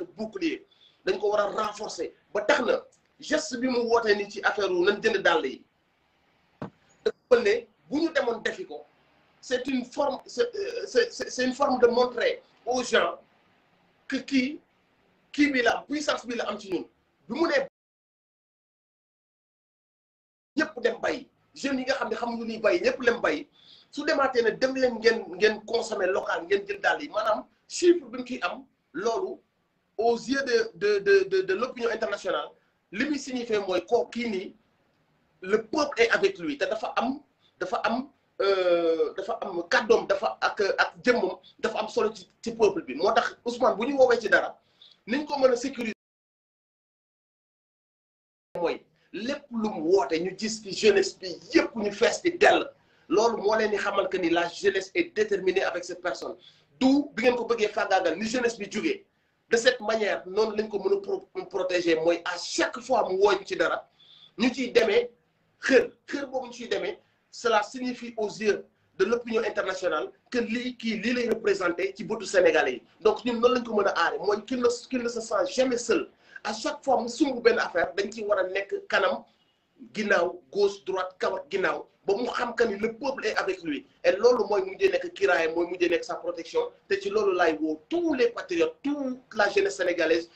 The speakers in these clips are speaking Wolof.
nekk bouclier dañ ko war a renforcer ba tax na geste bi mu wootee ni ci affaire wu nañ jënd dàll yi dafa ne bu ñu demoon defi ko c'est une forme c'est une forme de montrer aux gens que kii bi la am puissance bi la am ci ñun bi mu ne ñëpp dem bay jeunes yi nga xam ne xamuñu luy bay ñëpp dem bay su demaatee ne dem leen ngeen consommer local ngeen jël dàll yi maanaam chiffre bi ñu ciy am loolu aux yeux de l'opinion internationale li muy signifié mooy koo kii nii le peuple est avec lui te dafa am kàddoom dafa ak jëmmam dafa am solo ci peuple bi moo tax Ousmane bu ñu woowee ci dara niñ ko mën a sécuriser mooy lépp lu mu woote ñu gis ci jeunesse bi yëpp ñu fees di dell loolu moo leen di xamal que ni la jeunesse est déterminée avec cette personne d'où bi ngeen ko bëggee fàggaagal ni jeunesse bi jógee de cette manière noonu lañ ko mën a protéger mooy à chaque fois mu wooñ ci dara ñu ciy demee xër boobu ñu ciy demee cela signifie aux yeux de l'opinion internationale que lii lay représenté ci bëtu sénégalais yi donc ñun noonu lañ ko mën a aare mooy qu'il ne se sent jamais seul à chaque fois mu sumb benn affaire dañ ci war a nekk kanam ginnaaw gauche droite kaw ak ginnaaw ba mu xam que ni le peuple est avec lui et loolu mooy mujjee nekk kiraayam mooy mujjee nekk sa protection te ci loolu laay woo tous les patriotes toute la jeunesse sénégalaise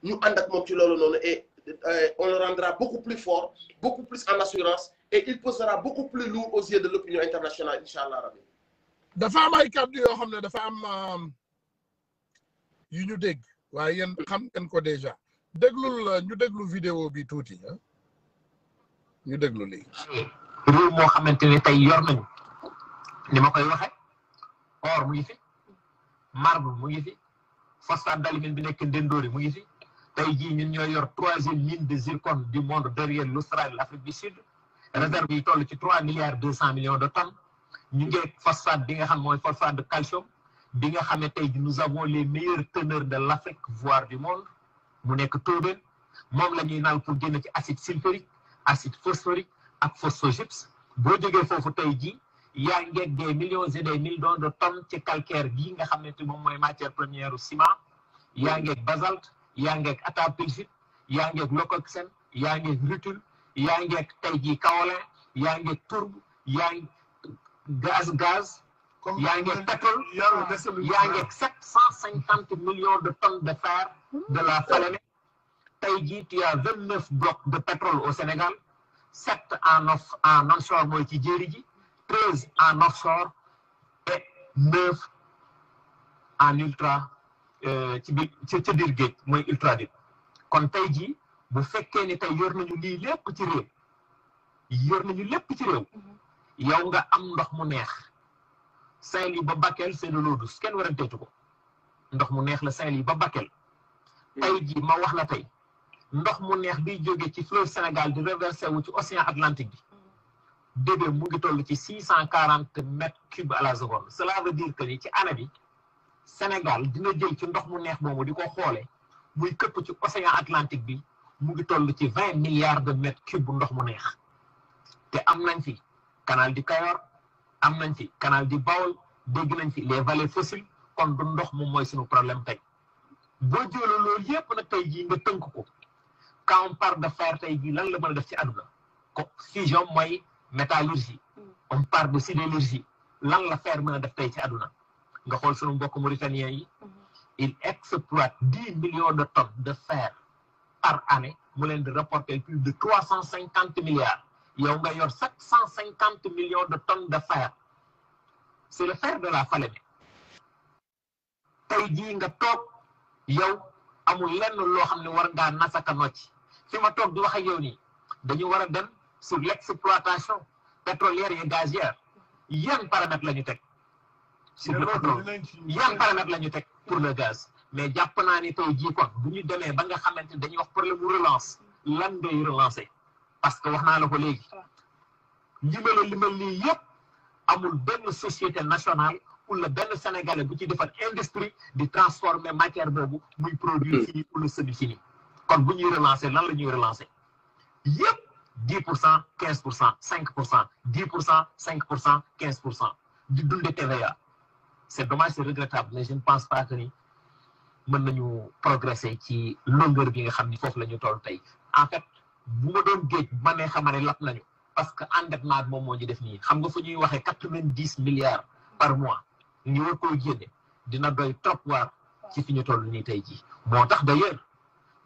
ñu ànd ak moom ci loolu noonu et on le rendra beaucoup plus fort beaucoup plus en assurance et il posera beaucoup plus lourd aux yeux de l'opinion internationale incha allah rabbi. dafa am ay kàddu yoo xam ne dafa am yu ñu dégg waaye yéen xam ngeen ko déjà ñu déglu vidéo bi tuuti ah ñu déglu lii. réew moo xamante ne tey yor nañu ni ma koy waxe or mu ngi fi marbre mu ngi fi phosphate d'alumine bi nekk Ndendoori mu ngi fi tey jii ñun ñooy yor 3e mine de zircon du monde derrière l'Australie l'Afrique du Sud réserve yi toll ci 3 milliards 200 millions de tonnes ñu ngi phosphate bi nga xam mooy phosphate de calcium bi nga xam ne tey jii nous avons les meilleurs teneurs de l'Afrique voire du monde mu nekk Tobène moom la ñuy naan pour génn ci acide sulfurique acide phosphorique ak phosphogypse boo jógee foofu tey jii yaa ngeeg des millions et des millions de tonnes ci calcaire bii nga xam ne moom mooy matière première u ciment yaa ngeeg basalte yaa ngeeg attapulgite yaa ngeeg leucoxène yaa ngeeg rutile yaa ngeeg tey jii kaolin yaa ngeeg tourbe yaa ngi gaz yaa ngeeg pétrole yaa ngeeg 750 millions de tonnes de fer de la Falémé tey jii tu as 29 blocs de pétrole au Sénégal 7 en onshore mooy ci jéeri ji 13 en offshore et 9 en ultra ci biir ca biir géej mooy ultra deep kon tey jii bu fekkee ni tey yor nañu lii lépp ci réew yow nga am ndox mu neex Saint-Louis ba Bakel c'est de l'eau douce kenn waranteetu ko ndox mu neex la Saint-Louis ba Bakel tey jii ma wax la tey ndox mu neex biy jóge ci fleuve Sénégal di reversé wu ci océan Atlantique bi débee mu ngi toll ci 640 mètres cubes à la seconde cela veut dire que ni ci année bi Sénégal dina jël ci ndox mu neex moomu di ko xoole muy këpp ci océan Atlantique bi mu ngi toll ci 20 milliards de mètres cubes bu ndox mu neex te am nañ fi canal du Cayor am nañ fi canal du Baol dégg nañ fi les vallées fossiles kon du ndox moom mooy suñu problème tey boo jëlee loolu yépp nag tey jii nga tënk ko quand on parle de fer tey jii lan la mën a def ci àdduna ko fusion mooy métallurgie on parle de sidérurgie lan la fer mën a def tey ci àdduna nga xool sunu mbokk mauritanien yi il exploite 10 millions de tonnes de fer par année mu leen di rapporter plus de 350 milliards yow nga yor 750 millions de tonnes de fer c'est le fer de la Falémé tey jii nga toog yow amul lenn loo xam ne war ngaa nasaka nocci fi ma toog di wax ak yow nii dañu war a dem sur l'exploitation pétrolière et gazière yan paramètres la ñu teg sur le pétrole yan paramètres la ñu teg pour le gaz mais jàpp naa ni tey jii kon bu ñu demee ba nga xamante ni dañuy wax problème mu relance lan ngay relancer parce que wax naa la ko léegi limal lii yëpp amul benn société nationale wala benn sénégalais bu ci defar industrie di transformer matière boobu muy produit fini ou le semi-fini kon bu ñuy relancer lan la ñuy relancer yëpp 10%, 15%, 5%, 10%, 5%, 15% di dunde TVA c'est dommage c'est regrettable mais je ne pense pas que ni mën nañu progresser ci longueur bi nga xam ni foofu la ñu toll tey en fait bu ma doon géej ma ne xama ne lap nañu parce que endettement moom moo ñu def nii xam nga fu ñuy waxee 90 milliards par mois ñu war koo génne dina doy trop waar ci fi ñu toll nii tey jii moo tax d'ailleurs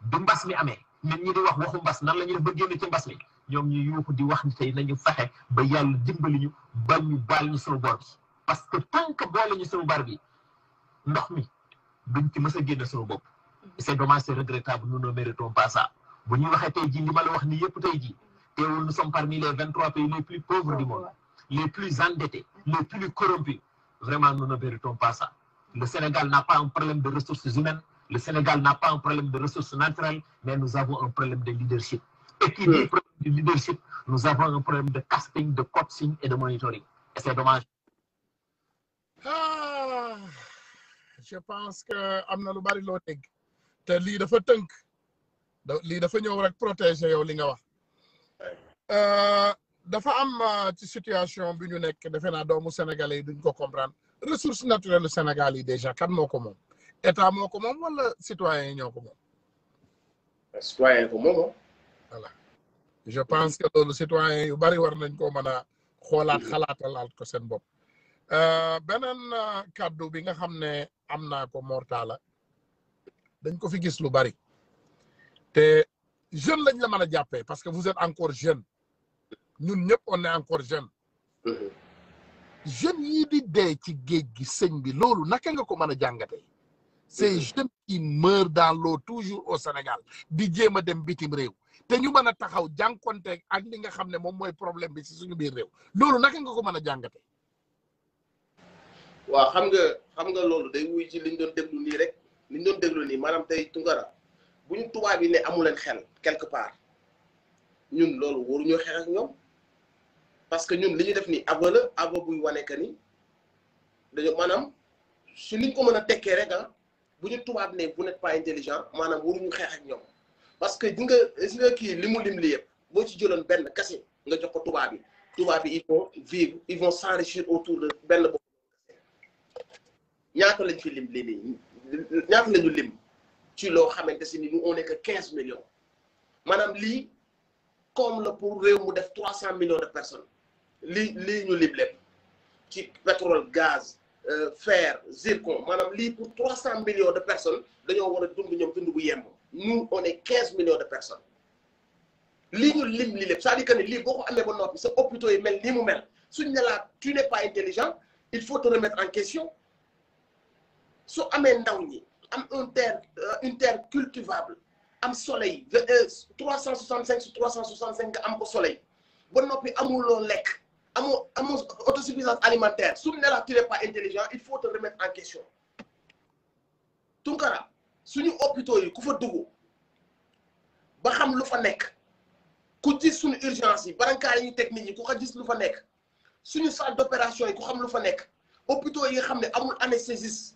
du mbas mi amee nit ñi di wax waxu mbas nan la ñuy def ba génn ci mbas mi ñoom ñu yuuxu di wax ni tey nañu fexe ba yàlla dimbali ñu ba ñu baal ñu suñu bor bi parce que tant que boole ñu suñu bor bi ndox mi duñ ci mës a génn suñu bopp c'est dommage c'est regrettable nous ne méritons pas ça bu ñuy waxee tey jii li ma la wax ni yëpp tey jii teewul nous sommes parmi les 23 pays les plus pauvres du monde les plus endettés les plus corrompus vraiment nous ne méritons pas ça le Sénégal n'a pas un problème de ressources humaines le Sénégal n'a pas un problème de ressources naturelles mais nous avons un problème de leadership et qui dit problème de leadership nous avons un problème de casting de coaching et de monitoring et c'est dommage. Je pense que am na lu bari loo dégg te lii dafa tënk lii dafa ñëw rek protéger yow li nga wax dafa am ci situation bi ñu nekk defe naa doomu sénégalais yi duñ ko comprendre ressources naturelles Sénégal yi déjà kan moo ko moom état moo ko moom wala citoyens yi ñoo ko moom. citoyen ko moom. voilà je pense que loolu citoyens yu bari war nañ ko mën a xoolaat xalaatalaat ko seen bopp. beneen kàddu bi nga xam ne am naa ko Mortalla dañ ko fi gis lu bari te jeune lañ la mën a jàppee parce que vous êtes encore jeune ñun ñëpp on est encore jeune jeunes yii di dee ci géej gi sëñ bi loolu naka nga ko mën a jàngatee ces jeunes qui meurent dans l'eau toujours au Sénégal di jéem a dem bitim réew te ñu mën a taxaw jànkonte ak li nga xam ne moom mooy problème bi ci suñu biir réew loolu naka nga ko mën a jàngatee. waaw xam nga loolu day wuy ci liñ doon déglu nii rek liñ doon déglu nii maanaam tey Tounkara bu ñu tubaab yi ne amu leen xel quelque part ñun loolu waruñoo xeex ak ñoom parce que ñun li ñu def nii ava buy wane que ni dañoo maanaam su liñ ko mën a tekkee rek bu ñu tubaab ne vous n'êtes pas intelligent maanaam waruñu xeex ak ñoom parce que gis nga kii li mu lim li yëpp boo ci jëloon benn kese nga jox ko tubaab yi ils vont vivre ils vont s'enrichir autour de benn bopp. ñaata lañ fi lim lii ñaata lañu lim ci loo xamante si ni on est que 15 millions maanaam lii comme la pour réew mu def 300 millions de personnes lii ñu lim lépp ci pétrole gaz fer zircon maanaam lii pour 300 millions de personnes dañoo war a dund ñoom dund bu yemb nous on est 15 millions de personnes lii ñu lim lii lépp c'est-à-dire que ne lii boo ko amee ba noppi sa hôpitaux yi mel nii mu mel suñ ne la tu n'es pas intelligent il faut te remettre en question. su amee ndaw ñi am une terre cultivable am soleil 365 sur 365 nga am ko soleil ba noppi amuloo lekk amoo autosuffisance alimentaire su ne la tu n'es pas intelligent il faut te remettre en question. Tounkara suñu hôpitaux yi ku fa dugg ba xam lu fa nekk ku gis suñu urgence yi barankaar yi ñu teg nit ñi ku ko gis lu fa nekk suñu salle d'opération yi ku xam lu fa nekk hôpitaux yi nga xam ne amul anesthésiste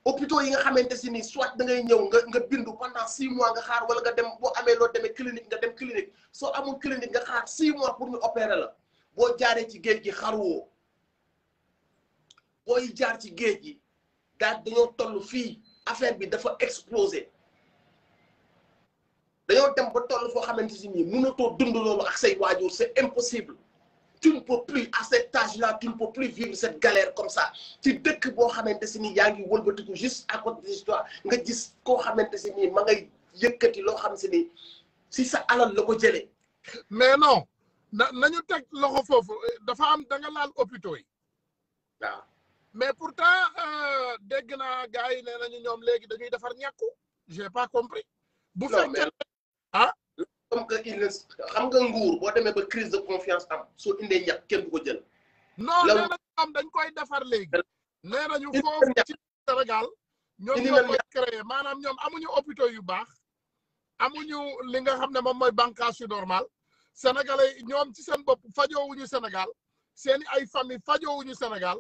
hôpitaux yi nga xamante si ni soit da ngay ñëw nga bindu pendant 6 mois nga xaar wala nga dem boo amee loo demee clinique nga dem clinique soo amul clinique nga xaar 6 mois pour ñu opérer la boo jaaree ci géej gi xaruwoo booy jaar ci géej gi dañoo toll fii affaire bi dafa exploser dañoo dem ba toll foo xamante si ni mënatoo dund loolu ak say waajur c'est impossible. Tu ne peux plus à cet âge-là tu ne peux plus vivre cette galère comme ça ci dëkk boo xamante si ni yaa ngi wëlbatiku juste à côté de l'histoire nga gis koo xamante si ni ma ngay yëkkati loo xam si ni si sa alal la ko jëlee. mais non nañu teg loxo foofu dafa am da nga laal hôpitaux yi. waaw mais pourtant dégg naa gars yi nee nañu ñoom léegi dañuy defar ñàkku j'ai pas compris. bu fekkee comme que xam nga nguur boo demee ba crise de confiance am soo indee ñàkk kenn du ko jël. non nee nañu am dañ koy defar léegi. nee nañu foofu ci Sénégal ñoom ñoo koy créé maanaam ñoom amuñu hôpitaux yu baax amuñu li nga xam ne moom mooy bànqaas yu normal sénégalais ñoom ci seen bopp fajoowuñu Sénégal seeni ay famille fajoowuñu Sénégal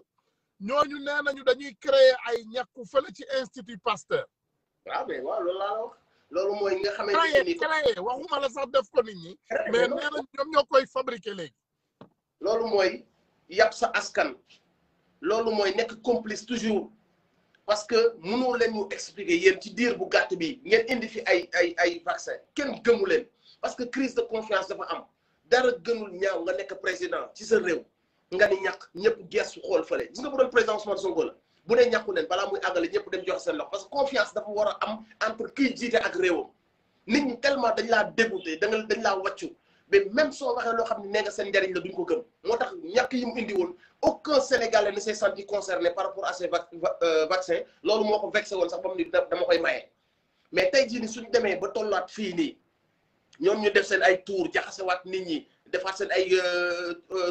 ñooñu nee nañu dañuy créer ay ñàkku fële ci Institut Pasteur. waaw mais waaw loolu laa la wax. loolu mooy nga xamante ni créé waxuma la sax def ko nit ñi mais nee nañ ñoom ñoo koy fabriquer léegi. loolu mooy yàpp sa askan loolu mooy nekk complice toujours parce que mënoo leen ñu expliquer yéen ci diir bu gàtt bi ngeen indi fi ay vaccin kenn gëmu leen parce que crise de confiance dafa am dara gënul ñaaw nga nekk président ci sa réew nga ni ñàkk ñëpp gestu xool fële gis nga bu doon président Ousmane Sonko la bu ne ñàkku leen balaa muy àggale ñëpp dem joxe seen loxo parce que confiance dafa war a am entre kiy jiite ak réewam nit ñi tellement dañ laa dégoûté dañ laa wàccu mais même soo waxee loo xam ne nee nga seen njariñ la duñ ko gëm moo tax ñàkk yi mu indi woon aucun Sénégalais ne s'est senti concerné par rapport à ces vaccins loolu moo ko vexé woon sax ba mu ni dama koy maye mais tey jii ni suñ demee ba tollaat fii nii ñoom ñu def seen ay tour jaxasewaat nit ñi defaat seen ay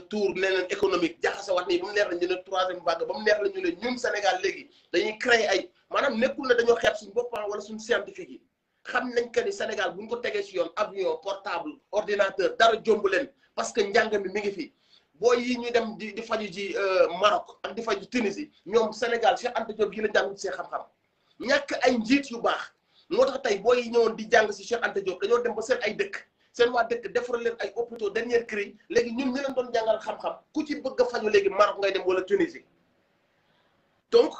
tour leneen économique jaxasewaat nit ñi ba mu neex la ñu ne troisième vague ba mu neex la ñu ne ñun Sénégal léegi dañuy créer ay maanaam nekkul ne dañoo xeeb suñu boppam wala suñu scientifique yi xam nañ que ni Sénégal bu ñu ko tegee ci yoon avion portable ordinateur dara jomb leen parce que njàng mi ngi fi boo yi ñuy dem di faju ji Maroc ak di faju Tunisie ñoom Sénégal Cheikh Anta Diop gi la jàng ci seen xam-xam ñàkk ay njiit yu baax moo tax tey boo yi ñëwoon di jàng ci Cheikh Anta Diop dañoo dem ba seen ay dëkk seen waa dëkk defaral leen ay hôpitaux dernier cri léegi ñun ñu leen doon jàngal xam-xam ku ci bëgg a faju léegi Maroc ngay dem wala Tunisie donc